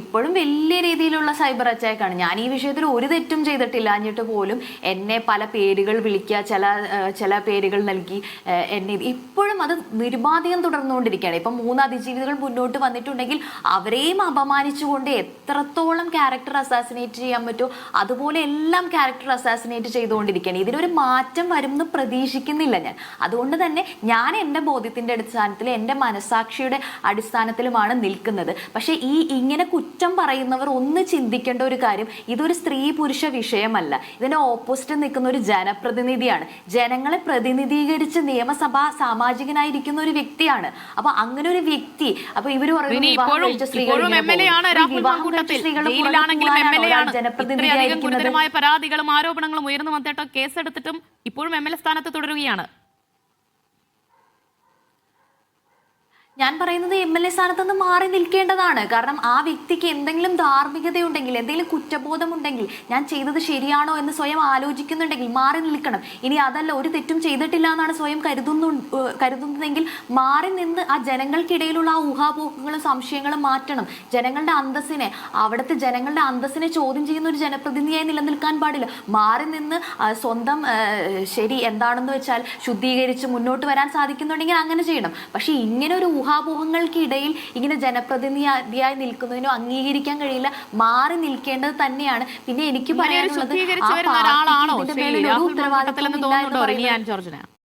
ഇപ്പോഴും വലിയ രീതിയിലുള്ള സൈബർ അറ്റാക്കാണ്. ഞാൻ ഈ വിഷയത്തിൽ ഒരു തെറ്റും ചെയ്തിട്ടില്ല എന്നിട്ട് പോലും എന്നെ പല പേരുകൾ വിളിക്കുക, ചില പേരുകൾ നൽകി എന്നെ ഇപ്പോഴും അത് നിർബാധികം തുടർന്നുകൊണ്ടിരിക്കുകയാണ്. ഇപ്പം 3 അതിജീവിതകൾ മുന്നോട്ട് വന്നിട്ടുണ്ടെങ്കിൽ അവരെയും അപമാനിച്ചുകൊണ്ട് എത്രത്തോളം ക്യാരക്ടർ അസാസിനേറ്റ് ചെയ്യാൻ പറ്റുമോ അതുപോലെ എല്ലാം ക്യാരക്ടർ അസാസിനേറ്റ് ചെയ്തുകൊണ്ടിരിക്കുകയാണ്. ഇതിനൊരു മാറ്റം വരും എന്ന് പ്രതീക്ഷിക്കുന്നില്ല ഞാൻ. അതുകൊണ്ട് തന്നെ ഞാൻ എൻ്റെ ബോധ്യത്തിന്റെ അടിസ്ഥാനത്തിൽ, എൻ്റെ മനസാക്ഷിയുടെ അടിസ്ഥാനത്തിലുമാണ് നിൽക്കുന്നത്. പക്ഷെ ഇങ്ങനെ കുറ്റം പറയുന്നവർ ഒന്ന് ചിന്തിക്കേണ്ട ഒരു കാര്യം, ഇതൊരു സ്ത്രീ പുരുഷ വിഷയമല്ല. ഇതിന്റെ ഓപ്പോസിറ്റ് നിൽക്കുന്ന ഒരു ജനപ്രതിനിധിയാണ്. ജനങ്ങളെ പ്രതിനിധീകരിച്ച് നിയമസഭാ സാമാജികനായിരിക്കുന്ന ഒരു വ്യക്തിയാണ്. അപ്പൊ അങ്ങനെ ഒരു വ്യക്തി, അപ്പൊ ഇവര് ഗുരുതരമായ പരാതികളും ആരോപണങ്ങളും ഉയർന്നു വന്നിട്ട് കേസെടുത്തിട്ടും ഇപ്പോഴും MLA സ്ഥാനത്ത് തുടരുകയാണ്. ഞാൻ പറയുന്നത് MLA സ്ഥാനത്ത് നിന്ന് മാറി നിൽക്കേണ്ടതാണ്. കാരണം ആ വ്യക്തിക്ക് എന്തെങ്കിലും ധാർമ്മികതയുണ്ടെങ്കിൽ, എന്തെങ്കിലും കുറ്റബോധമുണ്ടെങ്കിൽ, ഞാൻ ചെയ്തത് ശരിയാണോ എന്ന് സ്വയം ആലോചിക്കുന്നുണ്ടെങ്കിൽ മാറി നിൽക്കണം. ഇനി അതല്ല, ഒരു തെറ്റും ചെയ്തിട്ടില്ല എന്നാണ് സ്വയം കരുതുന്നതെങ്കിൽ മാറി നിന്ന് ആ ജനങ്ങൾക്കിടയിലുള്ള ആ ഊഹാപോഹങ്ങളും സംശയങ്ങളും മാറ്റണം. ജനങ്ങളുടെ അന്തസ്സിനെ, അവിടുത്തെ ജനങ്ങളുടെ അന്തസ്സിനെ ചോദ്യം ചെയ്യുന്ന ഒരു ജനപ്രതിനിധിയായി നിലനിൽക്കാൻ പാടില്ല. മാറി നിന്ന് സ്വന്തം ശരി എന്താണെന്ന് വെച്ചാൽ ശുദ്ധീകരിച്ച് മുന്നോട്ട് വരാൻ സാധിക്കുന്നുണ്ടെങ്കിൽ അങ്ങനെ ചെയ്യണം. പക്ഷെ ഇങ്ങനെ ഒരു ഊഹാപോഹങ്ങൾക്കിടയിൽ ഇങ്ങനെ ജനപ്രതിനിധിയായി നിൽക്കുന്നതിനോ അംഗീകരിക്കാൻ കഴിയില്ല. മാറി നിൽക്കേണ്ടത് തന്നെയാണ്. പിന്നെ എനിക്ക് പറയാനുള്ളത്, ആ പാർട്ടിക്ക് ഇതിന്റെ മേലിൽ ഒരു ഉത്തരവാദിത്വം ഇല്ല എന്ന് പറയുന്നത്